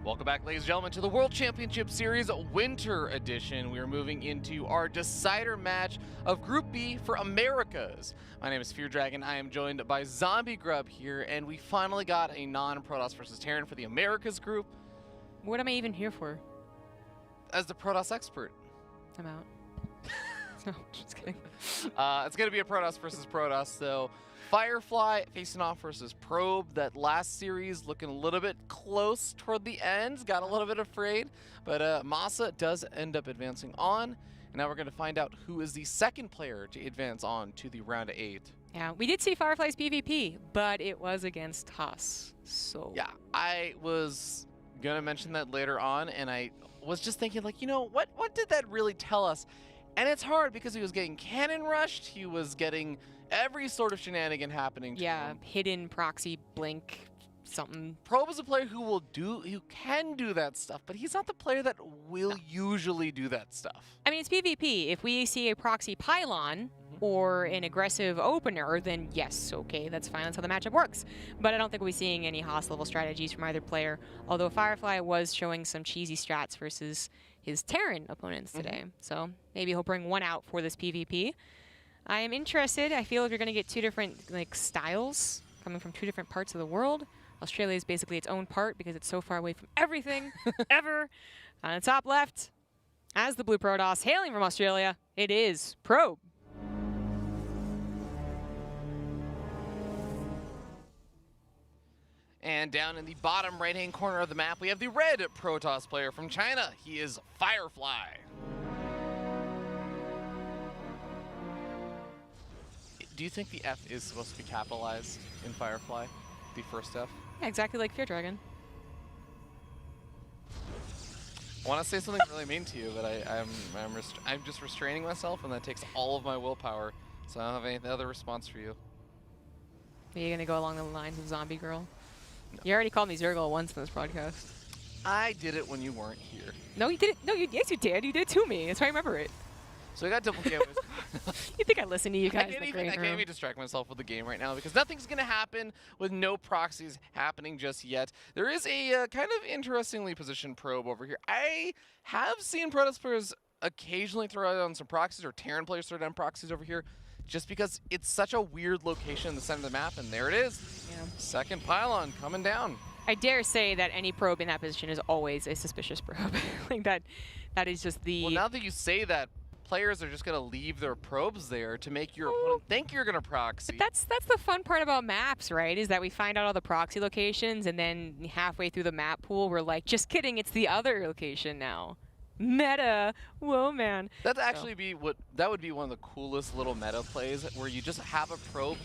Welcome back, ladies and gentlemen, to the World Championship Series Winter Edition. We are moving into our decider match of Group B for Americas. My name is Fear Dragon. I am joined by Zombie Grub here, and we finally got a non-Protoss versus Terran for the Americas group. What am I even here for? As the Protoss expert. I'm out. No, just kidding. It's going to be a Protoss versus Protoss, so Firefly facing off versus Probe. That last series looking a little bit close toward the end. Got a little bit afraid, but Masa does end up advancing on. And now we're going to find out who is the second player to advance on to the round of 8. Yeah, we did see Firefly's PvP, but it was against Haas. So yeah, I was going to mention that later on, and I was just thinking, like, you know, what did that really tell us? And it's hard because he was getting cannon rushed, he was getting every sort of shenanigan happening to him. Hidden proxy blink something. Probe is a player who can do that stuff, but he's not the player that will usually do that stuff. I mean, it's PvP. If we see a proxy pylon or an aggressive opener, then yes, okay, that's fine. That's how the matchup works. But I don't think we'll be seeing any Haas level strategies from either player, although Firefly was showing some cheesy strats versus his Terran opponents today. So maybe he'll bring one out for this PvP. I am interested. I feel like you're going to get two different styles coming from two different parts of the world. Australia is basically its own part because it's so far away from everything ever. On the top left, as the Blue Protoss, hailing from Australia, it is Probe. And down in the bottom right-hand corner of the map, we have the red Protoss player from China. He is Firefly. Do you think the F is supposed to be capitalized in Firefly? The first F? Yeah, exactly like Fear Dragon. I want to say something really mean to you, but I'm just restraining myself, and that takes all of my willpower. So I don't have any other response for you. Are you going to go along the lines of Zombie Girl? No. You already called me Zergle once in this broadcast. I did it when you weren't here. No, you didn't. No, yes, you did. You did it to me. That's why I remember it. So I got double game. You think I listen to you guys? I can't even distract myself with the game right now because nothing's going to happen with no proxies happening just yet. There is a kind of interestingly positioned Probe over here. I have seen Protoss players occasionally throw out on some proxies, or Terran players throw down proxies over here, just because it's such a weird location in the center of the map, and there it is. Yeah. Second pylon coming down. I dare say that any probe in that position is always a suspicious probe. Like that is just the... Well, now that you say that, players are just going to leave their probes there to make your opponent think you're going to proxy. But that's the fun part about maps, right? Is that we find out all the proxy locations, and then halfway through the map pool, we're like, just kidding, it's the other location now. Meta. Whoa, man. That'd actually be that would be one of the coolest little meta plays, where you just have a probe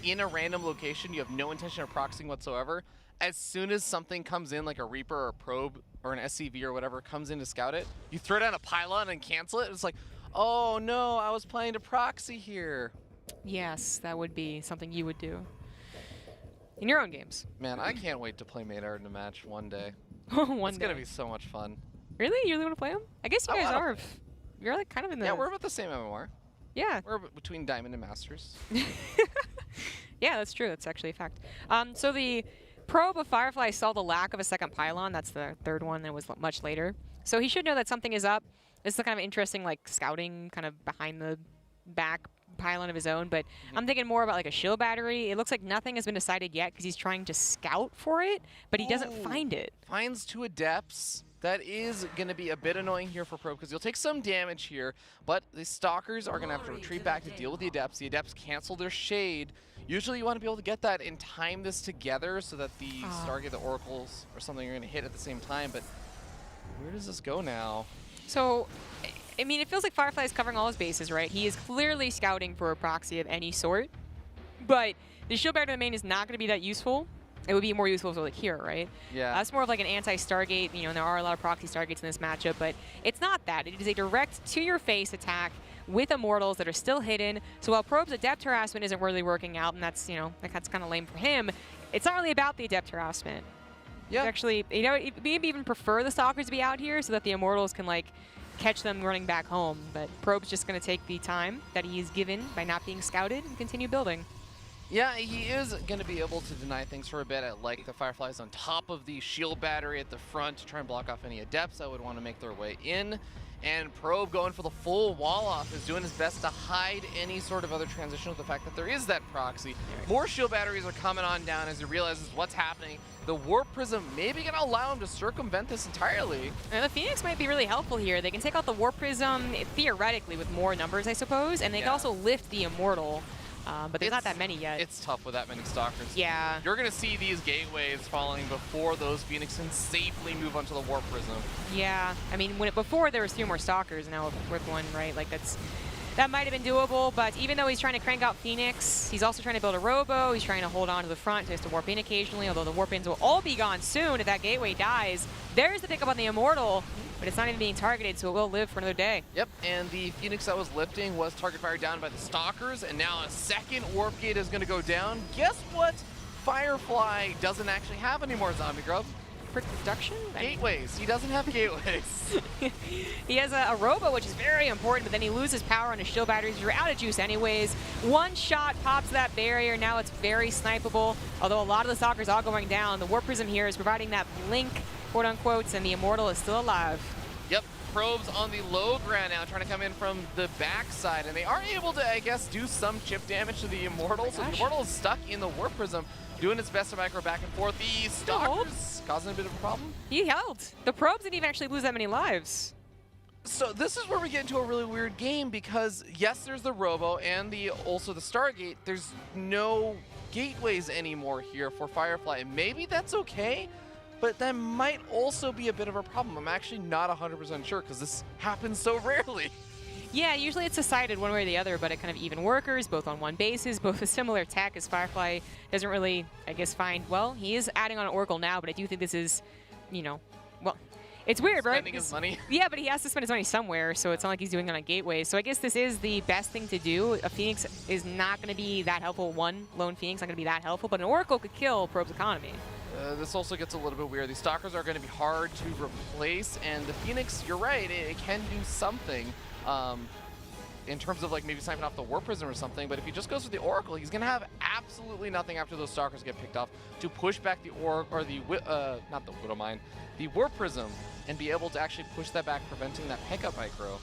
in a random location. You have no intention of proxying whatsoever. As soon as something comes in, like a Reaper or a probe or an SCV or whatever comes in to scout it, you throw down a pylon and cancel it. It's like, oh no, I was planning to proxy here. Yes, that would be something you would do in your own games. Man, I can't wait to play Maynard in a match one day. It's gonna be so much fun. Really? You really want to play them? I guess you guys are. You're like kind of in the... Yeah, we're about the same MMR. Yeah. We're between Diamond and Masters. Yeah, that's true. That's actually a fact. So the Probe of Firefly saw the lack of a second pylon. That's the third one that was much later. So he should know that something is up. This is kind of interesting, like, scouting kind of behind the back pylon of his own. But I'm thinking more about, like, a shield battery. It looks like nothing has been decided yet because he's trying to scout for it, but he doesn't find it. Finds two Adepts. That is going to be a bit annoying here for Probe because you'll take some damage here, but the Stalkers are going to have to retreat back to deal with the Adepts. The Adepts cancel their Shade. Usually you want to be able to get that and time this together so that the Stargate, the Oracles, or something are going to hit at the same time, but where does this go now? So, I mean, it feels like Firefly is covering all his bases, right? He is clearly scouting for a proxy of any sort, but the shield battery main is not going to be that useful. It would be more useful if it was like here, right? Yeah. That's more of like an anti-Stargate. You know, there are a lot of proxy Stargates in this matchup, but it's not that. It is a direct to-your-face attack with Immortals that are still hidden. So while Probe's Adept harassment isn't really working out, and that's, you know, that's kind of lame for him, it's not really about the Adept harassment. Yeah. Actually, you know, maybe even prefer the Stalkers to be out here so that the Immortals can, like, catch them running back home. But Probe's just going to take the time that he's given by not being scouted and continue building. Yeah, he is going to be able to deny things for a bit. I like the Fireflies on top of the shield battery at the front to try and block off any adepts that would want to make their way in. And Probe going for the full wall off is doing his best to hide any sort of other transition with the fact that there is that proxy. More shield batteries are coming on down as he realizes what's happening. The Warp Prism maybe going to allow him to circumvent this entirely. And the Phoenix might be really helpful here. They can take out the Warp Prism, theoretically, with more numbers, I suppose, and they can also lift the Immortal. But there's not that many yet. It's tough with that many Stalkers. Yeah. You're going to see these gateways falling before those Phoenix can safely move onto the Warp Prism. Yeah. I mean, before there was 3 more Stalkers, now with 1, right? Like, that might have been doable, but even though he's trying to crank out Phoenix, he's also trying to build a Robo. He's trying to hold on to the front, so he has to warp in occasionally, although the warp ins will all be gone soon if that gateway dies. There's the pickup on the Immortal, but it's not even being targeted, so it will live for another day. Yep, and the Phoenix that was lifting was target fire down by the Stalkers, and now a second warp gate is going to go down. Guess what Firefly doesn't actually have anymore, Zombie Grub? Production? Gateways. He doesn't have gateways. He has a Robo, which is very important, but then he loses power on his shield batteries. You're out of juice anyways. One shot pops that barrier. Now it's very snipeable, although a lot of the Stalkers are going down. The Warp Prism here is providing that blink, quote unquote, and the Immortal is still alive. Yep, Probes on the low ground now, trying to come in from the backside, and they are able to, I guess, do some chip damage to the Immortal. So the Immortal is stuck in the Warp Prism, doing its best to micro back and forth. The Stalkers causing a bit of a problem. He held. The Probes didn't even actually lose that many lives. So this is where we get into a really weird game because, yes, there's the Robo and also the Stargate. There's no gateways anymore here for Firefly. And maybe that's okay, but that might also be a bit of a problem. I'm actually not 100% sure because this happens so rarely. Yeah, usually it's decided one way or the other, but it kind of even workers, both on one basis, both a similar tech as Firefly doesn't really, I guess, find. Well, he is adding on an Oracle now, but I do think this is, you know, well, it's weird, right? Spending his money. Yeah, but he has to spend his money somewhere, so it's not like he's doing it on a gateway. So I guess this is the best thing to do. A Phoenix is not going to be that helpful. One lone Phoenix not going to be that helpful, but an Oracle could kill Probe's economy. This also gets a little bit weird. These Stalkers are going to be hard to replace, and the Phoenix, you're right, it can do something. In terms of like maybe sniping off the Warp Prism or something, but if he just goes for the Oracle, he's gonna have absolutely nothing after those Stalkers get picked off to push back the not the Widowmine, the Warp Prism, and be able to actually push that back, preventing that pickup micro.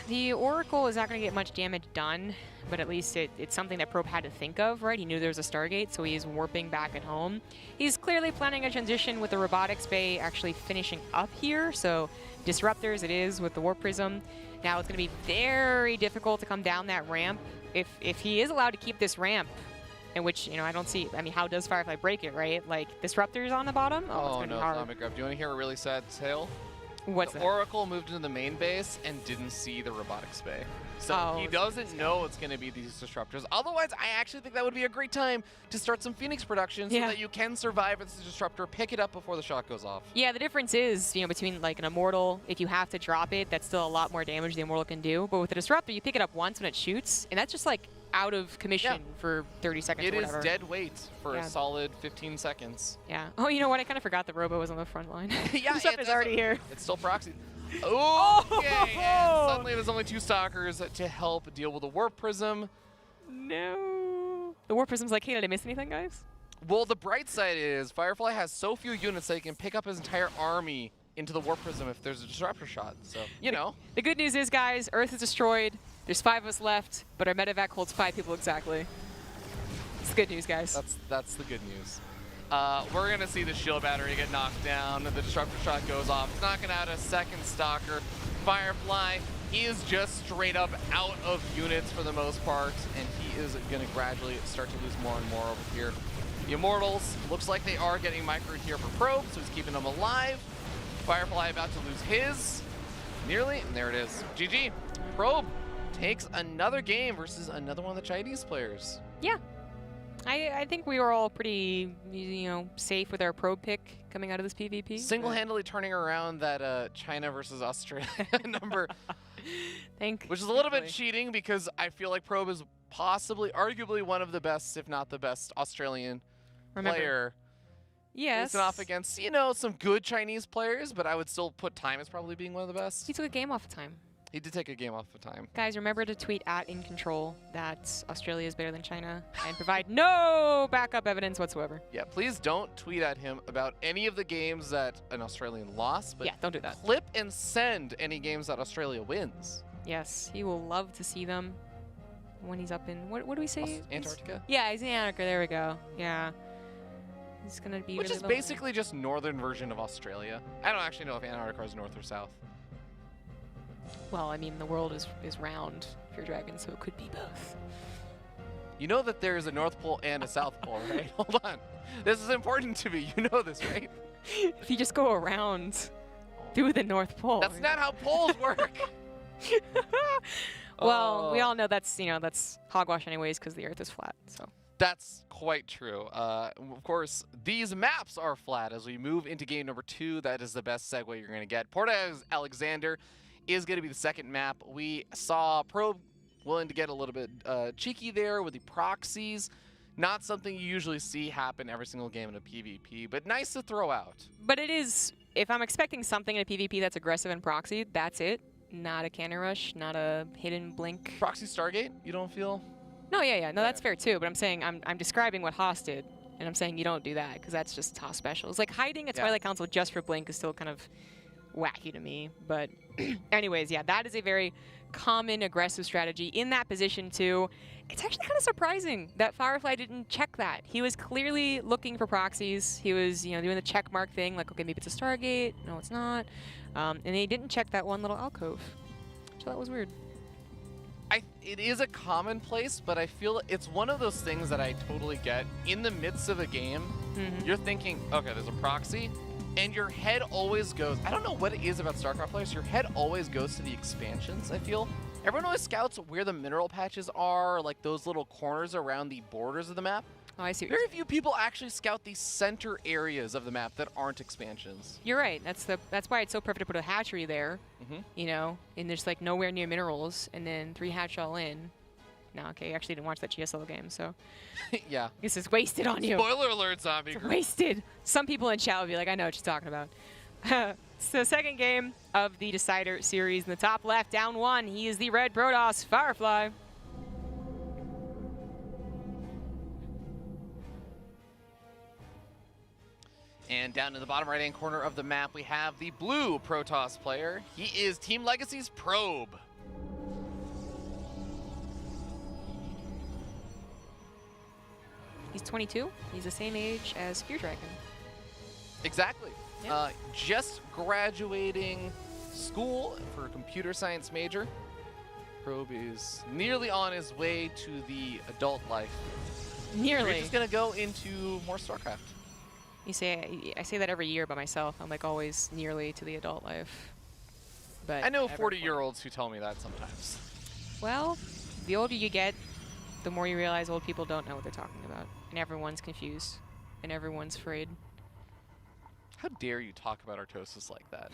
The Oracle is not going to get much damage done, but at least it's something that Probe had to think of, right? He knew there was a Stargate, so he is warping back at home. He's clearly planning a transition with the Robotics Bay actually finishing up here, so Disruptors it is with the Warp Prism. Now it's going to be very difficult to come down that ramp. If he is allowed to keep this ramp, in which, you know, I don't see, I mean, how does Firefly break it, right? Like, Disruptors on the bottom? Oh, it's going to be hard. Zombie Grub. Do you want to hear a really sad tale? What's the that? Oracle moved into the main base and didn't see the Robotics Bay. So he doesn't know it's going to be these Disruptors. Otherwise, I actually think that would be a great time to start some Phoenix production so that you can survive as a Disruptor, pick it up before the shot goes off. Yeah, the difference is, you know, between like an Immortal, if you have to drop it, that's still a lot more damage the Immortal can do. But with the Disruptor, you pick it up once when it shoots, and that's just like out of commission for 30 seconds or whatever. It is dead weight for a solid 15 seconds. Yeah. Oh, you know what? I kind of forgot the Robo was on the front line. Yeah, Disruptor's already here. It's still proxy. Okay, and suddenly there's only 2 Stalkers to help deal with the Warp Prism. No. The Warp Prism's like, hey, did I miss anything, guys? Well, the bright side is Firefly has so few units that he can pick up his entire army into the Warp Prism if there's a Disruptor shot. So, you know. The good news is, guys, Earth is destroyed. There's 5 of us left, but our medevac holds 5 people exactly. It's the good news, guys. That's the good news. We're going to see the shield battery get knocked down. The Disruptor shot goes off. It's knocking out a second Stalker. Firefly, he is just straight up out of units for the most part, and he is going to gradually start to lose more and more over here. The Immortals, looks like they are getting microed here for Probe, so he's keeping them alive. Firefly about to lose his. Nearly, and there it is. GG. Probe takes another game versus another one of the Chinese players. Yeah. I think we were all pretty, you know, safe with our Probe pick coming out of this PvP. Single-handedly turning around that China versus Australia number. Which is a little bit cheating because I feel like Probe is possibly, arguably one of the best, if not the best, Australian player. Yes. Facing off against, you know, some good Chinese players, but I would still put Time as probably being one of the best. He took a game off of Time. He did take a game off of time. Guys, remember to tweet at In Control that Australia is better than China and provide no backup evidence whatsoever. Yeah, please don't tweet at him about any of the games that an Australian lost, but Yeah, don't do that. clip and send any games that Australia wins. Yes, he will love to see them when he's up in, what do we say? Antarctica? Yeah, he's in Antarctica. There we go. Yeah. He's going to be Which really is lonely. basically just northern version of Australia. I don't actually know if Antarctica is north or south. Well, I mean, the world is round, if you're dragon, so it could be both. You know that there is a North Pole and a South Pole, right? Hold on. This is important to me. You know this, right? If you just go around through the North Pole. That's not how poles work. Well, we all know that's, that's hogwash anyways because the Earth is flat, so. That's quite true. Of course, these maps are flat. As we move into game number 2, that is the best segue you're going to get. Port Alexander is going to be the second map. We saw Probe willing to get a little bit cheeky there with the proxies. Not something you usually see happen every single game in a PvP, but nice to throw out. But it is, if I'm expecting something in a PvP that's aggressive and proxy, that's it. Not a cannon rush, not a hidden blink. Proxy Stargate, you don't feel? No, yeah. No, that's fair too. But I'm saying, I'm describing what Haas did. And I'm saying you don't do that because that's just Haas special. It's like hiding at Twilight Council just for blink is still kind of wacky to me. But anyways, yeah, that is a very common aggressive strategy in that position too. It's actually kind of surprising that Firefly didn't check that. He was clearly looking for proxies. He was, doing the check mark thing, like, okay, maybe it's a Stargate. No, it's not. And he didn't check that one little alcove. So that was weird. It is a commonplace, but I feel it's one of those things that I totally get. In the midst of a game, you're thinking, okay, there's a proxy, and your head always goes, I don't know what it is about StarCraft players, your head always goes to the expansions, I feel. Everyone always scouts where the mineral patches are, like those little corners around the borders of the map. Oh, I see. Very few people actually scout the center areas of the map that aren't expansions. You're right. That's why it's so perfect to put a hatchery there, and there's like nowhere near minerals, and then 3 hatch all in. No, okay, I actually didn't watch that GSL game, so. Yeah. This is wasted on you. Spoiler alert, zombie It's group. wasted. Some people in chat will be like, I know what you're talking about. It's the second game of the Decider series. In the top left, down 1, he is the red Protoss, Firefly. And down in the bottom right-hand corner of the map, we have the blue Protoss player. He is Team Legacy's Probe. He's 22. He's the same age as Spear Dragon. Exactly. Yeah. Just graduating school for a computer science major. Probe is nearly on his way to the adult life. Nearly. We're just going to go into more StarCraft. I say that every year by myself. I'm like always nearly to the adult life. But I know ever 40-year-olds who tell me that sometimes. Well, the older you get, the more you realize old people don't know what they're talking about. And everyone's confused. And everyone's afraid. How dare you talk about Artosis like that?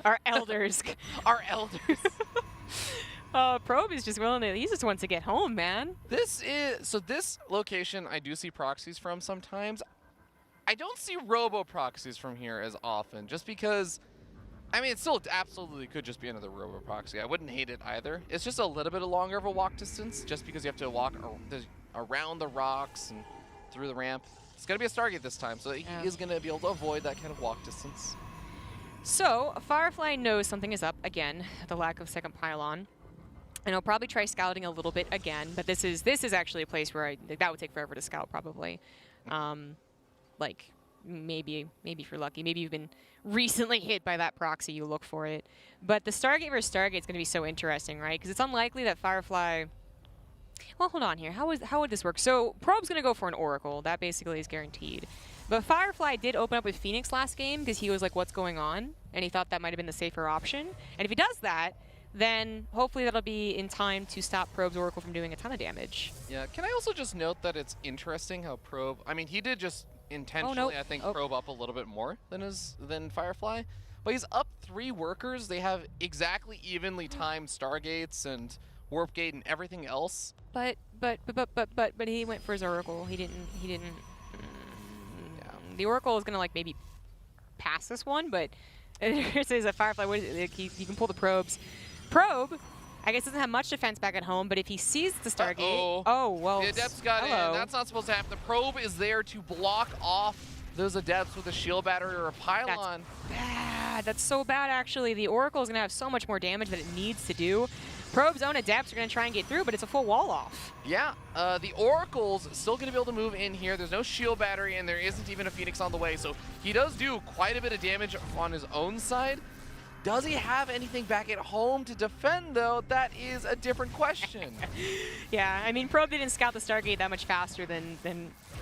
Our elders. Our elders. Probe is just willing to, he just wants to get home, man. This location I do see proxies from sometimes. I don't see robo proxies from here as often, just because, I mean, it still absolutely could just be another robo proxy. I wouldn't hate it either. It's just a little bit longer of a walk distance, just because you have to walk around the rocks and through the ramp. It's going to be a Stargate this time, so he is going to be able to avoid that kind of walk distance. So, Firefly knows something is up again, the lack of second pylon. And he'll probably try scouting a little bit again, but this is actually a place where that would take forever to scout probably. Like maybe if you're lucky, maybe you've been recently hit by that proxy, you look for it. But the Stargate versus Stargate is going to be so interesting, right? Because it's unlikely that Firefly. Well, hold on here. How would this work? So Probe's going to go for an Oracle. That basically is guaranteed. But Firefly did open up with Phoenix last game because he was like, "What's going on?" And he thought that might have been the safer option. And if he does that, then hopefully that'll be in time to stop Probe's Oracle from doing a ton of damage. Yeah. Can I also just note that it's interesting how Probe? I mean, he did just intentionally, I think, probe up a little bit more than Firefly, but he's up 3 workers. They have exactly evenly timed Stargates and Warp Gate and everything else. But he went for his Oracle. He didn't. Yeah. The Oracle is gonna like maybe pass this one, but it says that Firefly. What is it? Like, you can pull the probes. Probe, I guess, doesn't have much defense back at home, but if he sees the Stargate... Oh, well, the Adepts got hello. in. That's not supposed to happen. The Probe is there to block off those Adepts with a shield battery or a pylon. That's bad. That's so bad, actually. The Oracle is going to have so much more damage than it needs to do. Probe's own Adepts are going to try and get through, but it's a full wall off. Yeah, the Oracle's still going to be able to move in here. There's no shield battery, and there isn't even a Phoenix on the way, so he does do quite a bit of damage on his own side. Does he have anything back at home to defend, though? That is a different question. Yeah, I mean, Probe didn't scout the Stargate that much faster than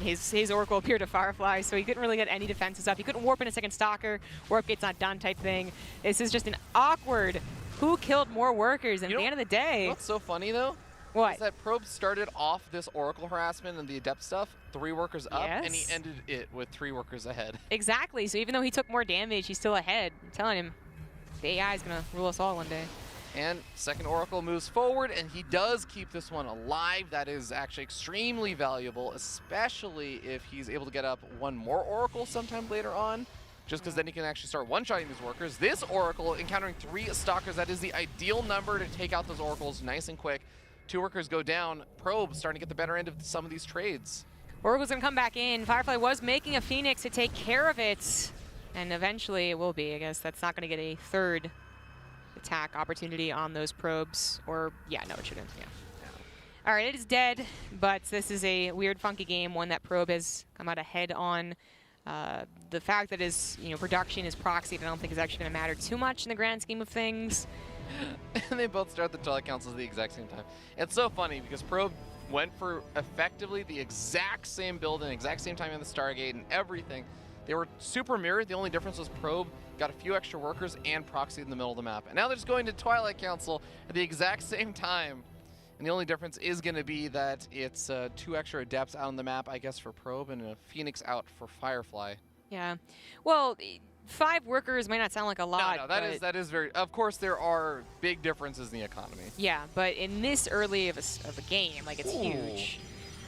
his Oracle appeared to Firefly, so he couldn't really get any defenses up. He couldn't warp in a second Stalker, warp gate's not done type thing. This is just an awkward who killed more workers, and at the end of the day... You know what's so funny, though? What? Is that Probe started off this Oracle harassment and the Adept stuff, 3 workers up, and he ended it with 3 workers ahead. Exactly, so even though he took more damage, he's still ahead. I'm telling him, the AI is going to rule us all one day. And second Oracle moves forward, and he does keep this one alive. That is actually extremely valuable, especially if he's able to get up one more Oracle sometime later on, just because then he can actually start one-shotting these workers. This Oracle encountering 3 Stalkers, that is the ideal number to take out those Oracles nice and quick. 2 workers go down. Probe starting to get the better end of some of these trades. Oracle's going to come back in. Firefly was making a Phoenix to take care of it, and eventually it will be. I guess that's not going to get a third attack opportunity on those probes, or yeah, no, it shouldn't. Yeah. All right, it is dead, but this is a weird, funky game, one that Probe has come out ahead on. The fact that his production is proxied, I don't think is actually going to matter too much in the grand scheme of things. And they both start the telecouncils at the exact same time. It's so funny because Probe went for effectively the exact same build and exact same time in the Stargate and everything. They were super mirrored. The only difference was Probe got a few extra workers and proxied in the middle of the map. And now they're just going to Twilight Council at the exact same time. And the only difference is going to be that it's 2 extra Adepts out on the map, I guess, for Probe, and a Phoenix out for Firefly. Yeah. Well, 5 workers might not sound like a lot. No, that is very... Of course, there are big differences in the economy. Yeah, but in this early of a game, like, it's huge.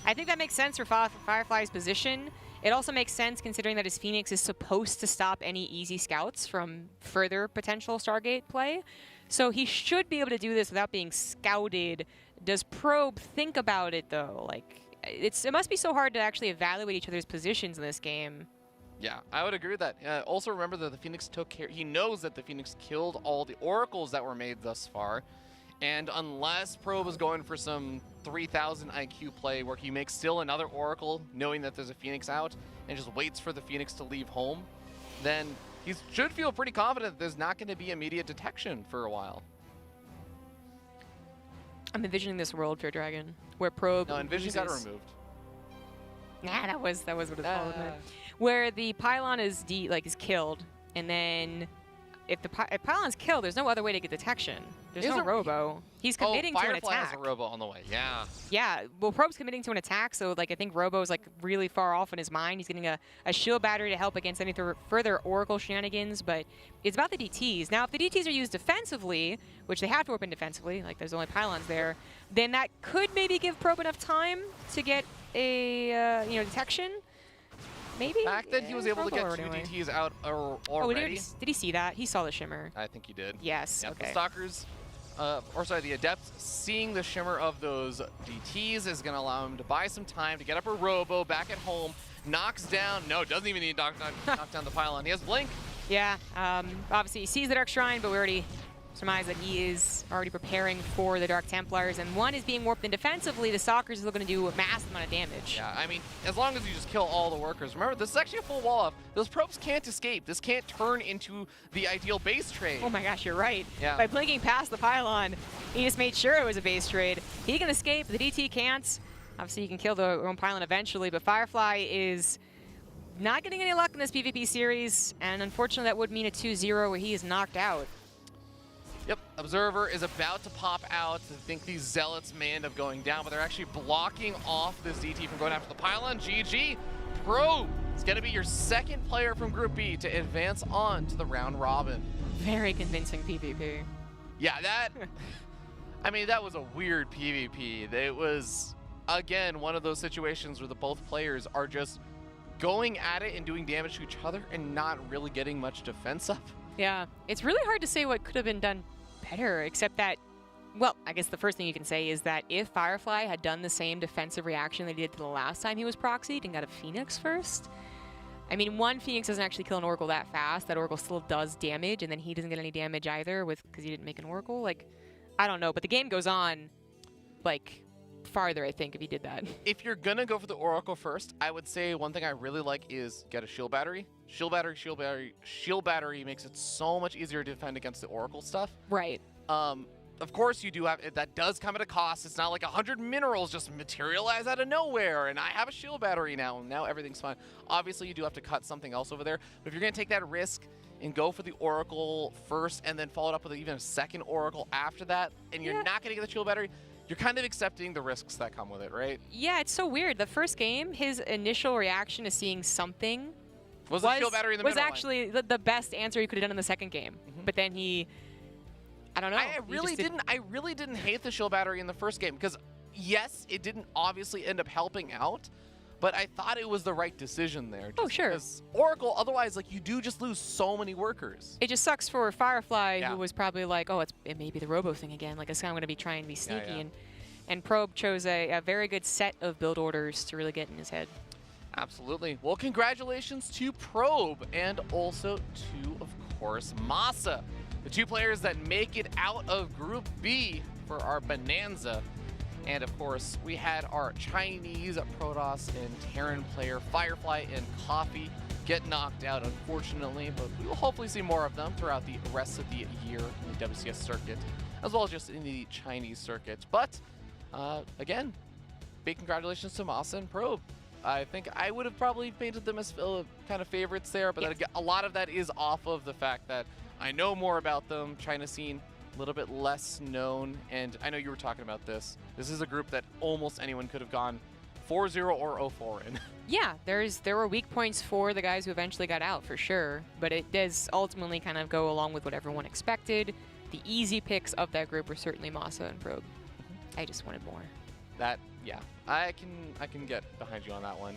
I think that makes sense for Firefly's position. It also makes sense considering that his Phoenix is supposed to stop any easy scouts from further potential Stargate play. So he should be able to do this without being scouted. Does Probe think about it, though? Like, it must be so hard to actually evaluate each other's positions in this game. Yeah, I would agree with that. Also remember that the Phoenix took care... He knows that the Phoenix killed all the Oracles that were made thus far. And unless Probe is going for some 3,000 IQ play where he makes still another Oracle knowing that there's a Phoenix out and just waits for the Phoenix to leave home, then he should feel pretty confident that there's not going to be immediate detection for a while. I'm envisioning this world, Pure Dragon, where Probe... No, Envision got removed. Nah, that was what it's called. Where the pylon is killed, and then if the pylon's killed, there's no other way to get detection. There's no robo. He's committing to an attack. Firefly has a robo on the way. Yeah. Yeah. Well, Probe's committing to an attack, so I think robo's really far off in his mind. He's getting a shield battery to help against any further Oracle shenanigans, but it's about the DTs. Now, if the DTs are used defensively, which they have to open defensively, like there's only pylons there, then that could maybe give Probe enough time to get a detection. Maybe? The fact that he was able to get 2 DTs out already. Oh, did he see that? He saw the shimmer. I think he did. Yes, yeah, okay. The Stalkers, the Adepts, seeing the shimmer of those DTs is going to allow him to buy some time to get up a robo back at home, knocks down, doesn't even need to knock down the pylon. He has Blink. Yeah, obviously he sees the Dark Shrine, but we already surmise that he is already preparing for the Dark Templars, and one is being warped in defensively. The Stalkers are still going to do a massive amount of damage. Yeah, I mean, as long as you just kill all the workers. Remember, this is actually a full wall off. Those probes can't escape. This can't turn into the ideal base trade. Oh my gosh, you're right. Yeah. By blinking past the pylon, he just made sure it was a base trade. He can escape, the DT can't. Obviously, he can kill the own pylon eventually, but Firefly is not getting any luck in this PvP series, and unfortunately that would mean a 2-0 where he is knocked out. Yep, Observer is about to pop out. I think these Zealots may end up going down, but they're actually blocking off this DT from going after the pylon. GG. Probe is going to be your second player from Group B to advance on to the round robin. Very convincing PvP. Yeah, I mean, that was a weird PvP. It was, again, one of those situations where both players are just going at it and doing damage to each other and not really getting much defense up. Yeah, it's really hard to say what could have been done better, except that, well, I guess the first thing you can say is that if Firefly had done the same defensive reaction they did to the last time he was proxied and got a Phoenix first, I mean, one, Phoenix doesn't actually kill an Oracle that fast. That Oracle still does damage, and then he doesn't get any damage either because he didn't make an Oracle. Like, I don't know, but the game goes on, like, farther, I think, if he did that. If you're gonna go for the Oracle first, I would say one thing I really like is get a shield battery. Shield battery makes it so much easier to defend against the Oracle stuff. Right. Of course you do have, that does come at a cost. It's not like 100 minerals just materialize out of nowhere and I have a shield battery now and now everything's fine. Obviously you do have to cut something else over there, but if you're gonna take that risk and go for the Oracle first and then follow it up with even a second Oracle after that, and you're not gonna get the shield battery, you're kind of accepting the risks that come with it, right? Yeah, it's so weird. The first game, his initial reaction to seeing something was the shield battery in the was middle actually the best answer he could have done in the second game. But then he, I don't know. I really didn't hate the shield battery in the first game because yes, it didn't obviously end up helping out, but I thought it was the right decision there. Oh, sure. Because Oracle, otherwise, like, you do just lose so many workers. It just sucks for Firefly, who was probably like, oh, it may be the Robo thing again. Like, this guy I'm going to be trying to be sneaky. And Probe chose a very good set of build orders to really get in his head. Absolutely. Well, congratulations to Probe and also to, of course, Masa, the two players that make it out of Group B for our Bonanza. And of course, we had our Chinese Protoss and Terran player, Firefly and Coffee, get knocked out, unfortunately, but we will hopefully see more of them throughout the rest of the year in the WCS circuit, as well as just in the Chinese circuit. But, again, big congratulations to Masa and Probe. I think I would have probably painted them as kind of favorites there, but a lot of that is off of the fact that I know more about them, China scene, a little bit less known, and I know you were talking about this. This is a group that almost anyone could have gone 4-0 or 0-4 in. Yeah, there were weak points for the guys who eventually got out, for sure, but it does ultimately kind of go along with what everyone expected. The easy picks of that group were certainly Masa and Probe. I just wanted more. Yeah, I can get behind you on that one.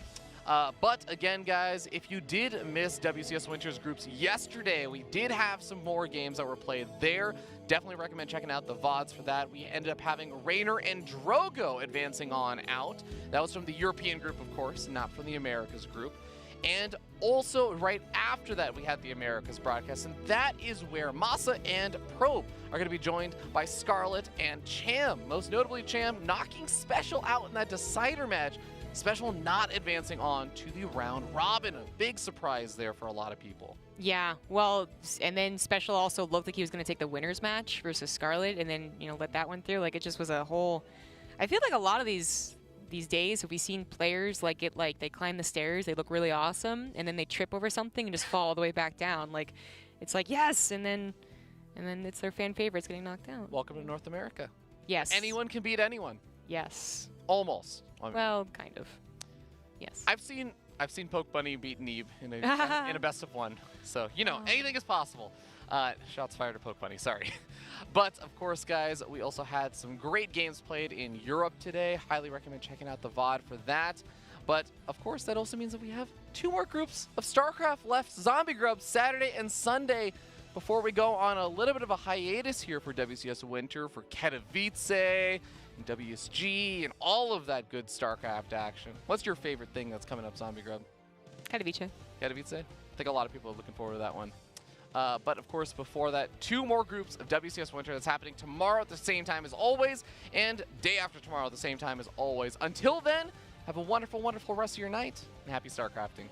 But again, guys, if you did miss WCS Winters groups yesterday, we did have some more games that were played there. Definitely recommend checking out the VODs for that. We ended up having Raynor and Drogo advancing on out. That was from the European group, of course, not from the Americas group. And also, right after that, we had the Americas broadcast, and that is where Masa and Probe are going to be joined by Scarlet and Cham. Most notably, Cham knocking Special out in that decider match. Special not advancing on to the round robin. A big surprise there for a lot of people. Yeah, well, and then Special also looked like he was going to take the winner's match versus Scarlet, and then, let that one through. Like, it just was a whole... I feel like a lot of these days, have we seen players they climb the stairs, they look really awesome, and then they trip over something and just fall all the way back down. Like, it's like, yes, and then it's their fan favorites getting knocked out. Welcome to North America. Yes. Anyone can beat anyone. Yes. Almost. Well, kind of. Yes. I've seen Poke Bunny beat Neeb in a best of one. So, anything is possible. Shots fired to Poke Bunny, sorry. But, of course, guys, we also had some great games played in Europe today. Highly recommend checking out the VOD for that. But, of course, that also means that we have 2 more groups of StarCraft left. Zombie Grub, Saturday and Sunday, before we go on a little bit of a hiatus here for WCS Winter, for Katowice, and WSG, and all of that good StarCraft action. What's your favorite thing that's coming up, Zombie Grub? Katowice. Katowice? I think a lot of people are looking forward to that one. But, of course, before that, 2 more groups of WCS Winter that's happening tomorrow at the same time as always, and day after tomorrow at the same time as always. Until then, have a wonderful, wonderful rest of your night, and happy StarCrafting.